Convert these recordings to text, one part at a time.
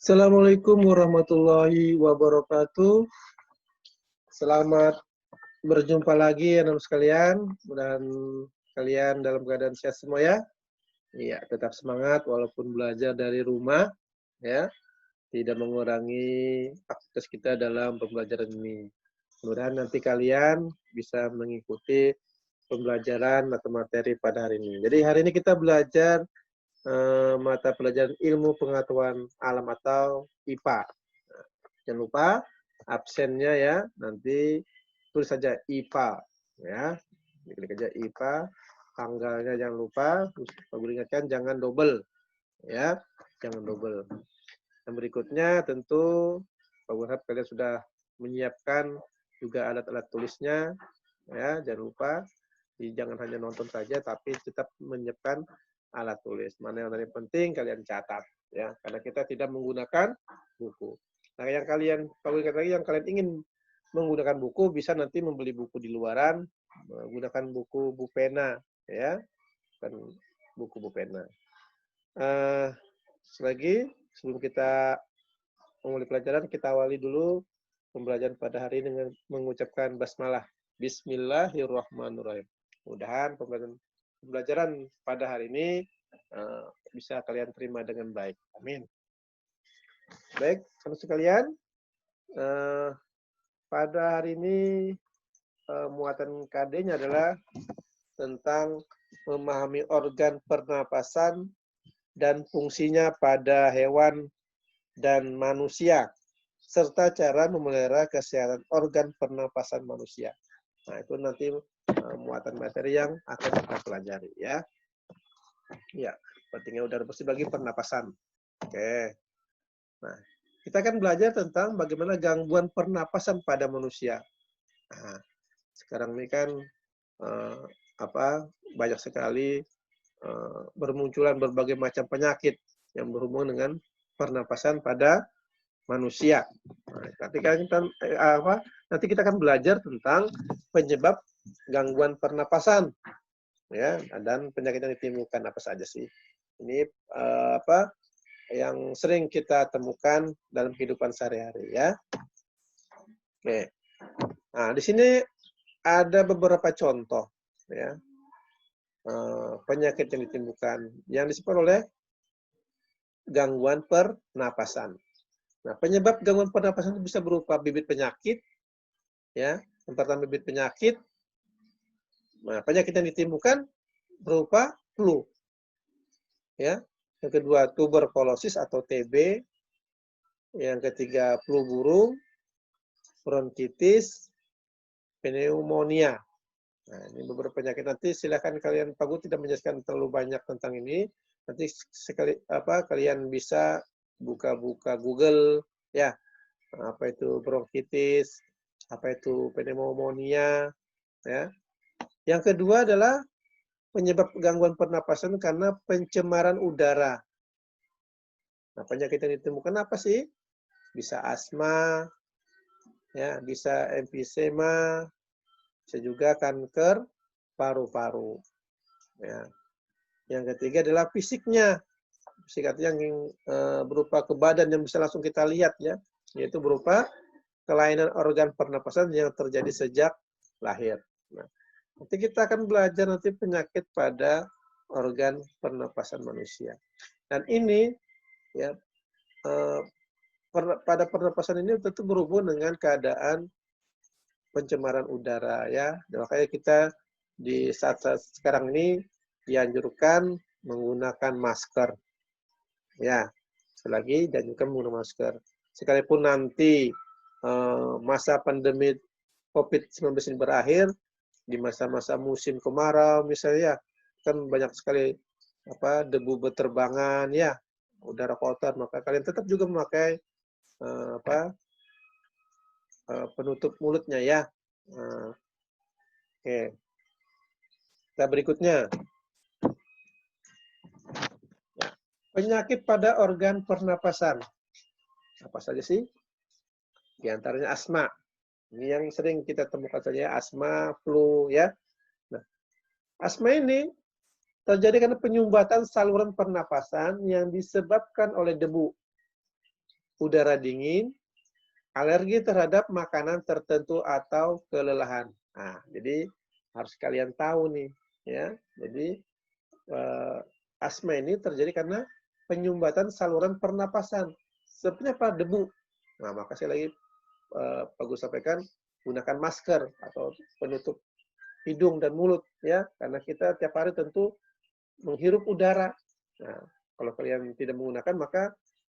Assalamualaikum warahmatullahi wabarakatuh. Selamat berjumpa lagi anak sekalian, dan kalian dalam keadaan sehat semua ya. Iya, tetap semangat walaupun belajar dari rumah ya. Tidak mengurangi aktivitas kita dalam pembelajaran ini. Mudah-mudahan nanti kalian bisa mengikuti pembelajaran atau materi pada hari ini. Jadi hari ini kita belajar mata pelajaran ilmu pengetahuan alam atau IPA. Jangan lupa absennya ya, nanti tulis saja IPA ya. Diklik aja IPA, tanggalnya jangan lupa, terus Pak Guru ingatkan jangan double ya, jangan double. Yang berikutnya tentu Pak Guru harap kalian sudah menyiapkan juga alat-alat tulisnya ya, jangan lupa. Jadi jangan hanya nonton saja tapi tetap menyiapkan alat tulis. Mana yang paling penting kalian catat ya, karena kita tidak menggunakan buku. Nah, yang kalian ingin menggunakan buku bisa nanti membeli buku di luaran, menggunakan buku Bupena ya, kan buku Bupena. Selagi sebelum kita memulai pelajaran, kita awali dulu pembelajaran pada hari ini dengan mengucapkan basmalah. Bismillahirrahmanirrahim. Mudah-mudahan pembelajaran pada hari ini bisa kalian terima dengan baik. Amin. Baik, saudara sekalian, pada hari ini muatan KD-nya adalah tentang memahami organ pernapasan dan fungsinya pada hewan dan manusia, serta cara memelihara kesehatan organ pernapasan manusia. Nah, itu nanti muatan materi yang akan kita pelajari ya. Ya, pentingnya udara bersih bagi pernapasan. Oke. Nah, kita akan belajar tentang bagaimana gangguan pernapasan pada manusia. Nah, sekarang ini kan banyak sekali bermunculan berbagai macam penyakit yang berhubungan dengan pernapasan pada manusia. Nah, nanti kita akan belajar tentang penyebab gangguan pernapasan ya, dan penyakit yang ditimbulkan apa saja sih. Ini yang sering kita temukan dalam kehidupan sehari-hari ya. Oke. Nah, di sini ada beberapa contoh ya, penyakit yang ditimbulkan yang disebut oleh gangguan pernapasan. Nah, penyebab gangguan pernapasan itu bisa berupa bibit penyakit ya. Yang pertama bibit penyakit. Nah, penyakit yang ditimbulkan berupa flu. Ya. Yang kedua tuberkulosis atau TB. Yang ketiga flu burung, bronkitis, pneumonia. Nah, ini beberapa penyakit. Nanti silakan kalian, Pak Guru tidak menjelaskan terlalu banyak tentang ini. Nanti kalian bisa buka-buka Google ya. Apa itu bronkitis, apa itu pneumonia ya. Yang kedua adalah penyebab gangguan pernapasan karena pencemaran udara. Nah, penyakit yang ditemukan apa sih? Bisa asma, ya, bisa emfisema, bisa juga kanker paru-paru. Ya. Yang ketiga adalah fisiknya. Fisik artinya yang berupa ke badan yang bisa langsung kita lihat ya, yaitu berupa kelainan organ pernapasan yang terjadi sejak lahir. Nah, nanti kita akan belajar nanti penyakit pada organ pernapasan manusia. Dan ini ya pada pernapasan ini tentu berhubungan dengan keadaan pencemaran udara ya. Dan makanya kita di saat-saat sekarang ini dianjurkan menggunakan masker. Ya, sekali lagi dianjurkan menggunakan masker. Sekalipun nanti masa pandemi COVID-19 ini berakhir, di masa-masa musim kemarau misalnya, kan banyak sekali debu berterbangan ya, udara kotor, maka kalian tetap juga memakai penutup mulutnya ya. Oke. Kita berikutnya. Ya. Penyakit pada organ pernapasan. Apa saja sih? Di antaranya asma. Ini yang sering kita temukan saja, asma, flu ya. Nah, asma ini terjadi karena penyumbatan saluran pernapasan yang disebabkan oleh debu. udara dingin, alergi terhadap makanan tertentu atau kelelahan. Nah, jadi harus kalian tahu nih, ya. Jadi asma ini terjadi karena penyumbatan saluran pernapasan. Seperti apa? Debu. Nah, maka saya lagi Pak Gus sampaikan, gunakan masker atau penutup hidung dan mulut, ya, karena kita tiap hari tentu menghirup udara. Nah, kalau kalian tidak menggunakan, maka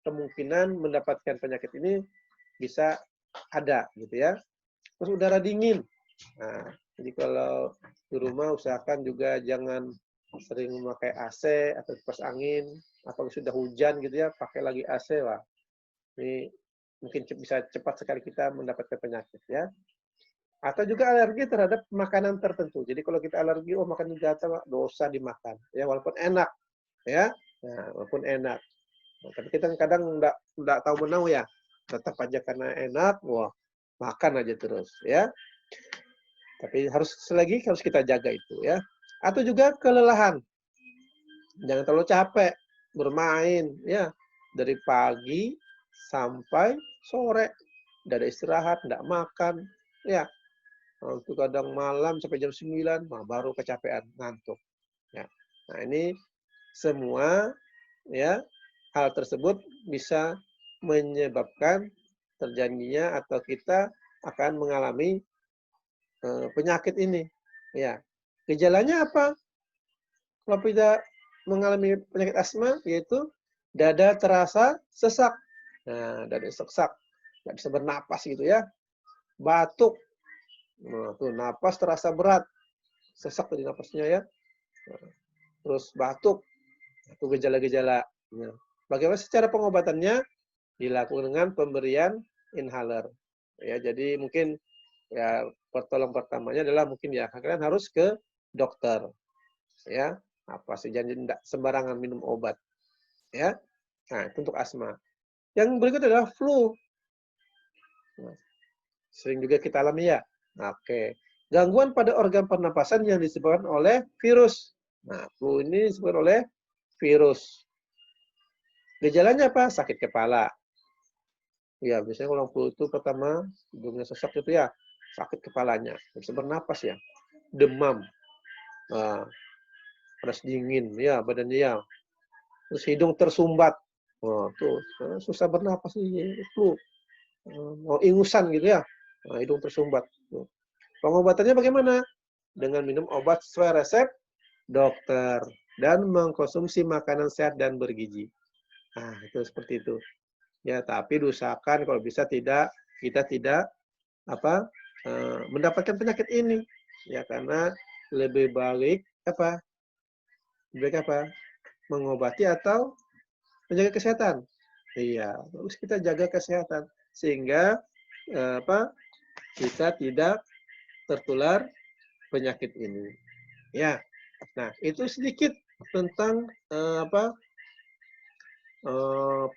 kemungkinan mendapatkan penyakit ini bisa ada, gitu ya. Terus udara dingin. Nah, jadi kalau di rumah usahakan juga jangan sering memakai AC atau kipas angin, atau sudah hujan gitu ya, pakai lagi AC lah. Ini mungkin bisa cepat sekali kita mendapatkan penyakit ya. Atau juga alergi terhadap makanan tertentu. Jadi kalau kita alergi, oh makan gatal, dosa dimakan. Ya walaupun enak, ya, nah, walaupun enak. Nah, tapi kita kadang enggak tahu menau ya. Tetap aja karena enak, wah makan aja terus, ya. Tapi harus kita jaga itu, ya. Atau juga kelelahan. Jangan terlalu capek bermain, ya. Dari pagi sampai sore, tidak ada istirahat, tidak makan, ya. Untuk kadang malam sampai jam 9, nah baru kecapean, ngantuk. Ya. Nah, ini semua ya hal tersebut bisa menyebabkan terjadinya atau kita akan mengalami penyakit ini. Ya. Gejalanya apa? Kalau tidak mengalami penyakit asma yaitu dada terasa sesak. Nah, dada sesak, nggak bisa bernapas gitu ya. Batuk. Nah, tuh napas terasa berat, sesak di napasnya ya. Terus batuk, itu gejala-gejala. Nah, bagaimana secara pengobatannya? Dilakukan dengan pemberian inhaler. Ya, jadi mungkin ya pertolongan pertamanya adalah mungkin ya kalian harus ke dokter. Ya, apa sih jangan tidak sembarangan minum obat. Ya. Nah, itu untuk asma. Yang berikut adalah flu. Nah, sering juga kita alami ya. Oke. Gangguan pada organ pernapasan yang disebabkan oleh virus. Nah, flu ini disebabkan oleh virus. Gejalanya apa? Sakit kepala. Ya, biasanya kalau flu itu pertama, hidungnya sesak itu ya, sakit kepalanya. Nggak bisa bernapas ya. Demam. Nah, panas dingin, ya badannya ya. Terus hidung tersumbat. Wah, tuh susah bernapas nih, flu. Mau ingusan gitu ya. Nah, hidung tersumbat. Tuh. Pengobatannya bagaimana? Dengan minum obat sesuai resep dokter dan mengkonsumsi makanan sehat dan bergizi. Nah, itu seperti itu. Ya, tapi diusahakan kalau bisa kita tidak mendapatkan penyakit ini. Ya, karena lebih baik apa? Lebih baik apa? Mengobati atau menjaga kesehatan. Iya, harus kita jaga kesehatan sehingga kita tidak tertular penyakit ini. Ya. Nah, itu sedikit tentang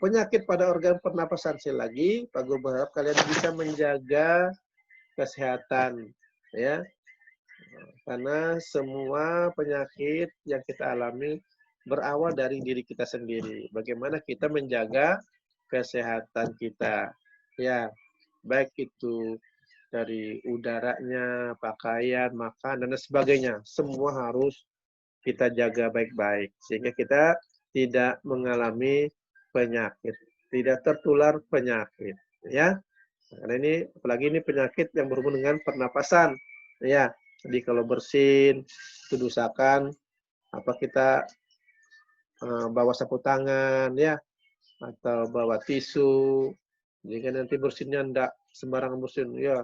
penyakit pada organ pernapasan. Sekali lagi, Pak Guru berharap kalian bisa menjaga kesehatan, ya. Karena semua penyakit yang kita alami berawal dari diri kita sendiri. Bagaimana kita menjaga kesehatan kita, ya, baik itu dari udaranya, pakaian, makan, dan sebagainya. Semua harus kita jaga baik-baik sehingga kita tidak mengalami penyakit, tidak tertular penyakit, ya. Karena ini apalagi ini penyakit yang berhubungan dengan pernapasan, ya. Jadi kalau bersin itu diusahakan kita bawa sapu tangan, ya, atau bawa tisu. Jadi kan nanti bersinnya enggak sembarangan bersin, ya.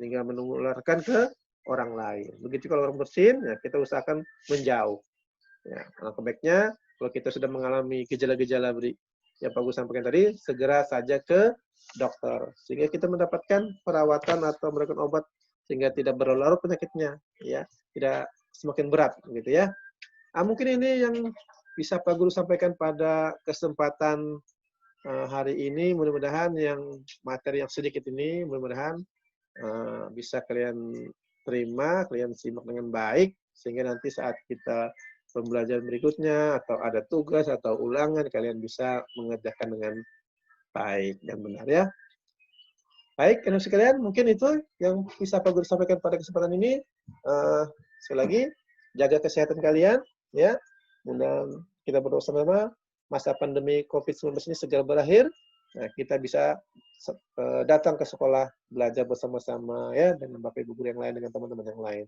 Sehingga menularkan ke orang lain. Begitu kalau orang bersin, ya kita usahakan menjauh. Ya, alangkah baiknya kalau kita sudah mengalami gejala-gejala yang Pak Gus sampaikan tadi, segera saja ke dokter sehingga kita mendapatkan perawatan atau memberikan obat sehingga tidak berlarut penyakitnya, ya, tidak semakin berat, gitu ya. Mungkin ini yang bisa Pak Guru sampaikan pada kesempatan hari ini. Mudah-mudahan yang materi yang sedikit ini, mudah-mudahan bisa kalian terima, kalian simak dengan baik, sehingga nanti saat kita pembelajaran berikutnya, atau ada tugas atau ulangan, kalian bisa mengerjakan dengan baik dan benar ya. Baik, anak sekalian, mungkin itu yang bisa Pak Guru sampaikan pada kesempatan ini. Sekali lagi, jaga kesehatan kalian, ya. Mudah kita berdoa sama-sama, masa pandemi COVID-19 ini segera berakhir. Nah, kita bisa datang ke sekolah, belajar bersama-sama, ya, dengan Bapak Ibu guru yang lain, dengan teman-teman yang lain.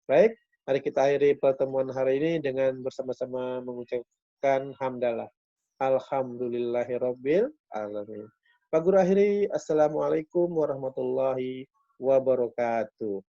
Baik, mari kita akhiri pertemuan hari ini dengan bersama-sama mengucapkan hamdalah. Alhamdulillahirabbil alamin. Pak Guru akhiri, Assalamualaikum warahmatullahi wabarakatuh.